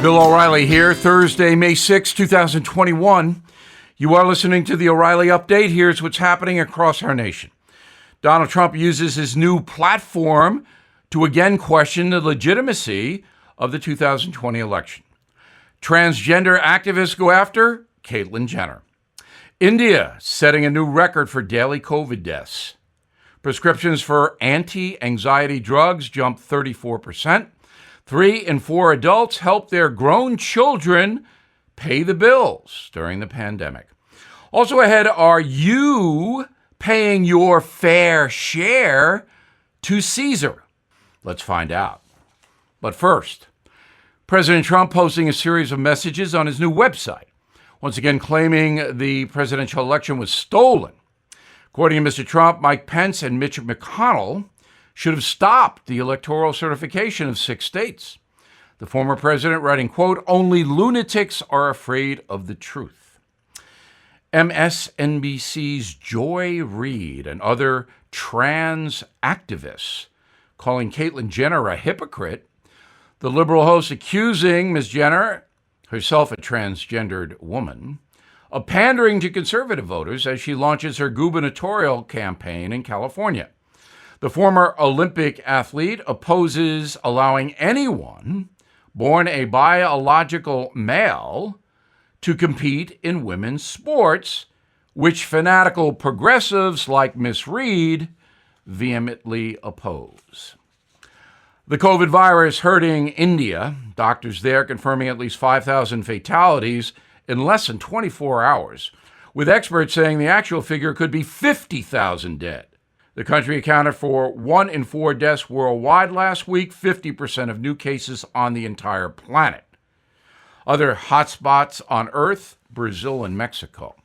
Bill O'Reilly here, Thursday, May 6, 2021. You are listening to the O'Reilly Update. Here's what's happening across our nation. Donald Trump uses his new platform to again question the legitimacy of the 2020 election. Transgender activists go after Caitlyn Jenner. India setting a new record for daily COVID deaths. Prescriptions for anti-anxiety drugs jump 34%. 3 in 4 adults help their grown children pay the bills during the pandemic. Also ahead, are you paying your fair share to Caesar? Let's find out. But first, President Trump posting a series of messages on his new website, once again claiming the presidential election was stolen. According to Mr. Trump, Mike Pence and Mitch McConnell should have stopped the electoral certification of 6 states. The former president writing, quote, "Only lunatics are afraid of the truth." MSNBC's Joy Reid and other trans activists calling Caitlyn Jenner a hypocrite. The liberal host accusing Ms. Jenner, herself a transgendered woman, of pandering to conservative voters as she launches her gubernatorial campaign in California. The former Olympic athlete opposes allowing anyone born a biological male to compete in women's sports, which fanatical progressives like Ms. Reid vehemently oppose. The COVID virus hurting India, doctors there confirming at least 5,000 fatalities in less than 24 hours, with experts saying the actual figure could be 50,000 dead. The country accounted for 1 in 4 deaths worldwide last week, 50% of new cases on the entire planet. Other hotspots on Earth, Brazil and Mexico.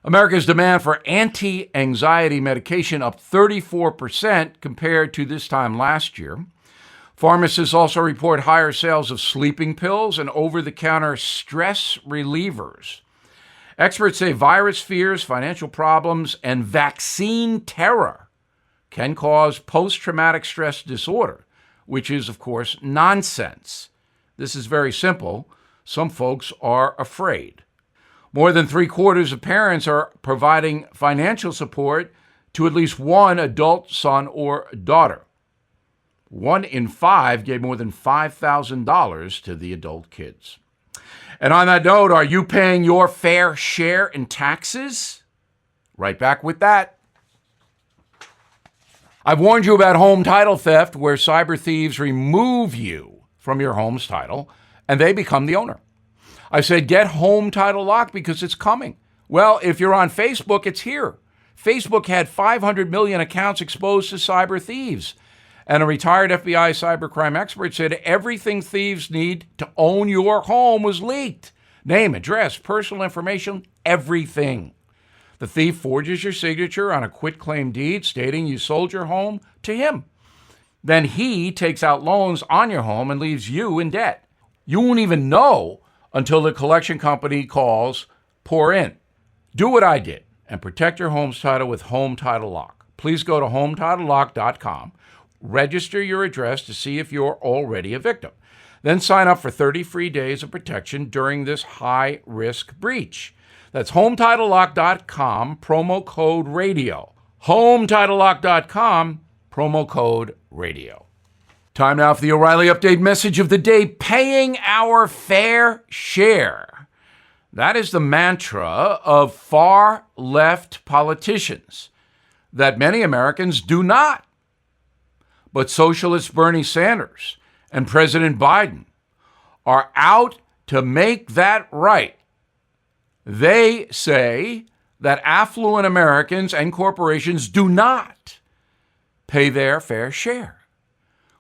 America's demand for anti-anxiety medication up 34% compared to this time last year. Pharmacists also report higher sales of sleeping pills and over-the-counter stress relievers. Experts say virus fears, financial problems, and vaccine terror can cause post-traumatic stress disorder, which is, of course, nonsense. This is very simple. Some folks are afraid. More than 3/4 of parents are providing financial support to at least one adult son or daughter. 1 in 5 gave more than $5,000 to the adult kids. And on that note, are you paying your fair share in taxes? Right back with that. I've warned you about home title theft, where cyber thieves remove you from your home's title and they become the owner. I said, get Home Title Lock because it's coming. Well, if you're on Facebook, it's here. Facebook had 500 million accounts exposed to cyber thieves. And a retired FBI cybercrime expert said everything thieves need to own your home was leaked. Name, address, personal information, everything. The thief forges your signature on a quitclaim deed stating you sold your home to him. Then he takes out loans on your home and leaves you in debt. You won't even know until the collection company calls, pour in. Do what I did and protect your home's title with Home Title Lock. Please go to HometitleLock.com. Register your address to see if you're already a victim. Then sign up for 30 free days of protection during this high-risk breach. That's HometitleLock.com, promo code radio. HometitleLock.com, promo code radio. Time now for the O'Reilly Update message of the day, paying our fair share. That is the mantra of far-left politicians that many Americans do not. But socialist Bernie Sanders and President Biden are out to make that right. They say that affluent Americans and corporations do not pay their fair share.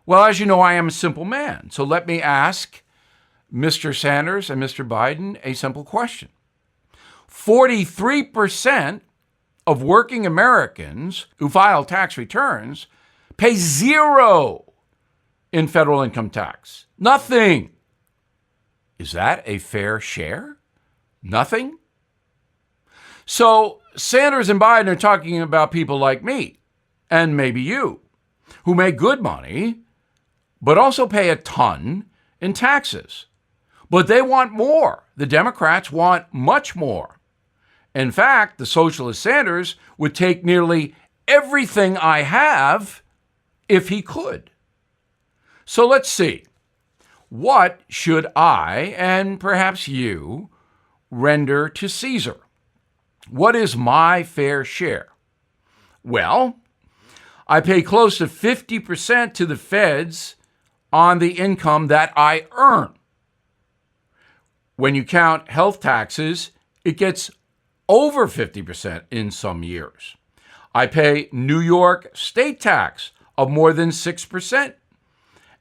Well, as you know, I am a simple man. So let me ask Mr. Sanders and Mr. Biden a simple question. 43% of working Americans who file tax returns pay zero in federal income tax. Nothing. Is that a fair share? Nothing? So Sanders and Biden are talking about people like me, and maybe you, who make good money, but also pay a ton in taxes. But they want more. The Democrats want much more. In fact, the socialist Sanders would take nearly everything I have if he could. So let's see. What should I, and perhaps you, render to Caesar? What is my fair share? Well, I pay close to 50% to the feds on the income that I earn. When you count health taxes, it gets over 50% in some years. I pay New York state tax of more than 6%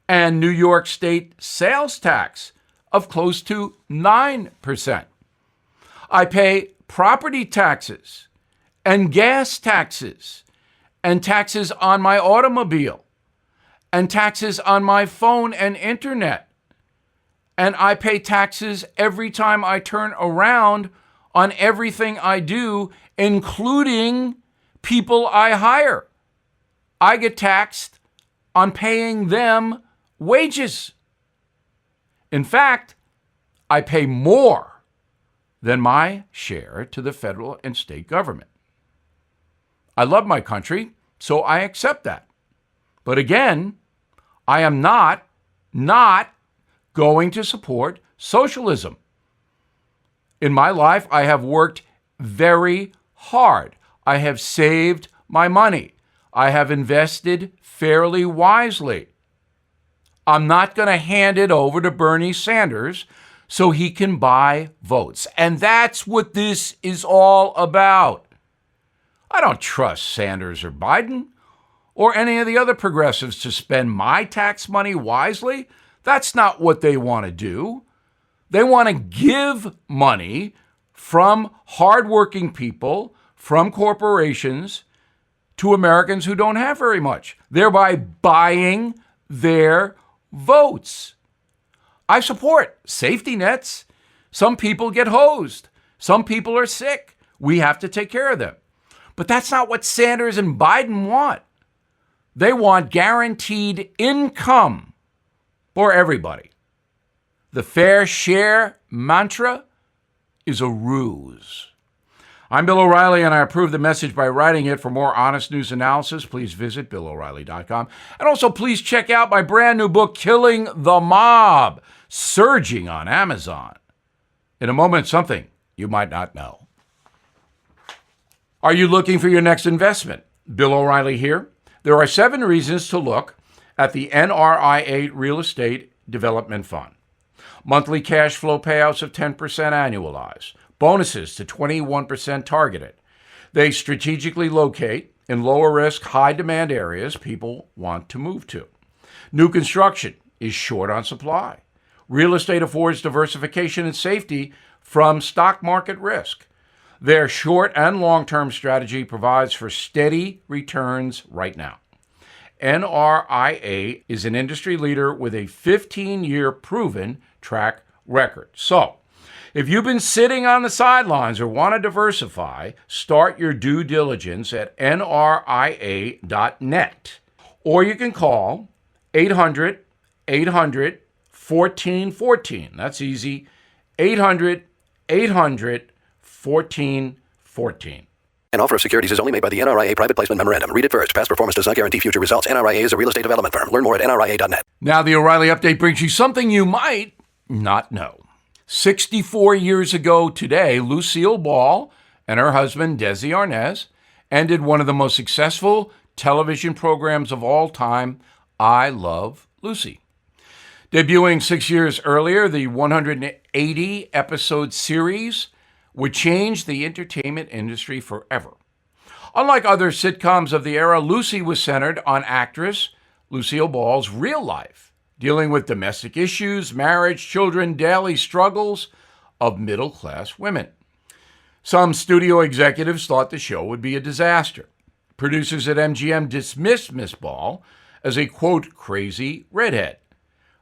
and New York state sales tax of close to 9%. I pay property taxes and gas taxes and taxes on my automobile and taxes on my phone and internet. And I pay taxes every time I turn around on everything I do, including people I hire. I get taxed on paying them wages. In fact, I pay more than my share to the federal and state government. I love my country, so I accept that. But again, I am not going to support socialism. In my life, I have worked very hard. I have saved my money. I have invested fairly wisely. I'm not going to hand it over to Bernie Sanders so he can buy votes. And that's what this is all about. I don't trust Sanders or Biden or any of the other progressives to spend my tax money wisely. That's not what they want to do. They want to give money from hardworking people, from corporations, to Americans who don't have very much, thereby buying their votes. I support safety nets. Some people get hosed. Some people are sick. We have to take care of them. But that's not what Sanders and Biden want. They want guaranteed income for everybody. The fair share mantra is a ruse. I'm Bill O'Reilly, and I approve the message by writing it. For more honest news analysis, please visit BillO'Reilly.com. And also, please check out my brand new book, Killing the Mob, surging on Amazon. In a moment, something you might not know. Are you looking for your next investment? Bill O'Reilly here. There are 7 reasons to look at the NRIA Real Estate Development Fund. Monthly cash flow payouts of 10% annualized. Bonuses to 21% targeted. They strategically locate in lower risk, high demand areas people want to move to. New construction is short on supply. Real estate affords diversification and safety from stock market risk. Their short and long-term strategy provides for steady returns right now. NRIA is an industry leader with a 15-year proven track record. So, if you've been sitting on the sidelines or want to diversify, start your due diligence at nria.net. Or you can call 800-800-1414. That's easy. 800-800-1414. An offer of securities is only made by the NRIA Private Placement Memorandum. Read it first. Past performance does not guarantee future results. NRIA is a real estate development firm. Learn more at nria.net. Now the O'Reilly Update brings you something you might not know. 64 years ago today, Lucille Ball and her husband, Desi Arnaz, ended one of the most successful television programs of all time, I Love Lucy. Debuting 6 years earlier, the 180-episode series would change the entertainment industry forever. Unlike other sitcoms of the era, Lucy was centered on actress Lucille Ball's real life, dealing with domestic issues, marriage, children, daily struggles of middle-class women. Some studio executives thought the show would be a disaster. Producers at MGM dismissed Miss Ball as a, quote, crazy redhead.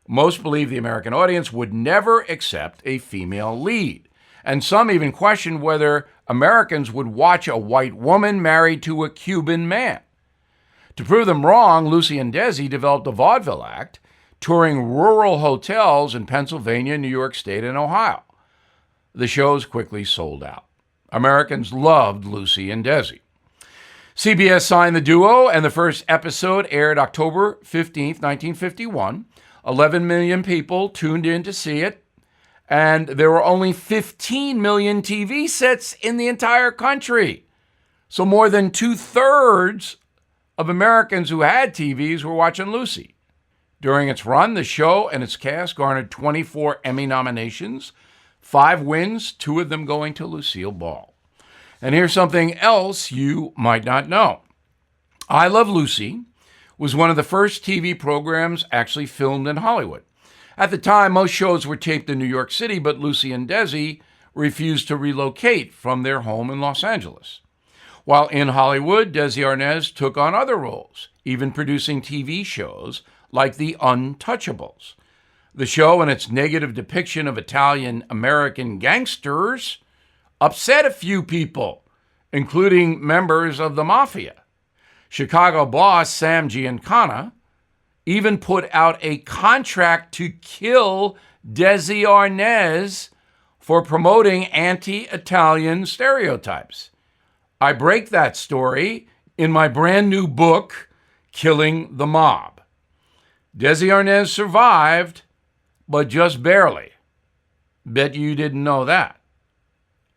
Most believe the American audience would never accept a female lead. And some even questioned whether Americans would watch a white woman married to a Cuban man. To prove them wrong, Lucy and Desi developed a vaudeville act touring rural hotels in Pennsylvania, New York State, and Ohio. The shows quickly sold out. Americans loved Lucy and Desi. CBS signed the duo, and the first episode aired October 15th, 1951. 11 million people tuned in to see it, and there were only 15 million TV sets in the entire country. So more than 2/3 of Americans who had TVs were watching Lucy. During its run, the show and its cast garnered 24 Emmy nominations, 5 wins, 2 of them going to Lucille Ball. And here's something else you might not know. I Love Lucy was one of the first TV programs actually filmed in Hollywood. At the time, most shows were taped in New York City, but Lucy and Desi refused to relocate from their home in Los Angeles. While in Hollywood, Desi Arnaz took on other roles, even producing TV shows like The Untouchables. The show and its negative depiction of Italian-American gangsters upset a few people, including members of the mafia. Chicago boss Sam Giancana even put out a contract to kill Desi Arnaz for promoting anti-Italian stereotypes. I break that story in my brand new book, Killing the Mob. Desi Arnaz survived, but just barely. Bet you didn't know that.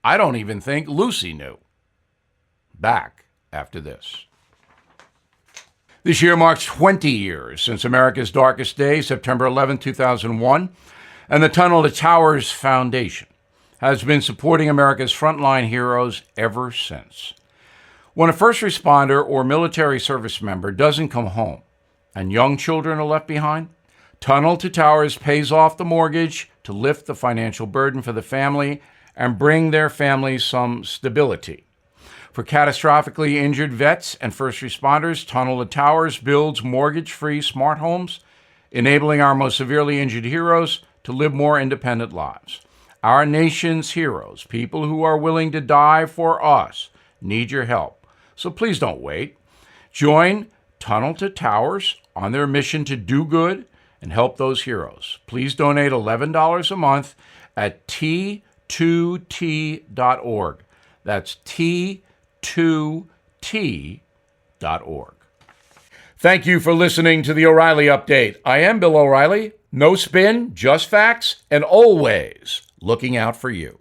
I don't even think Lucy knew. Back after this. This year marks 20 years since America's darkest day, September 11, 2001, and the Tunnel to Towers Foundation has been supporting America's frontline heroes ever since. When a first responder or military service member doesn't come home and young children are left behind, Tunnel to Towers pays off the mortgage to lift the financial burden for the family and bring their families some stability. For catastrophically injured vets and first responders, Tunnel to Towers builds mortgage-free smart homes, enabling our most severely injured heroes to live more independent lives. Our nation's heroes, people who are willing to die for us, need your help. So please don't wait. Join Tunnel to Towers on their mission to do good and help those heroes. Please donate $11 a month at T2T.org. That's T2T.org. Thank you for listening to the O'Reilly Update. I am Bill O'Reilly. No spin, just facts, and always looking out for you.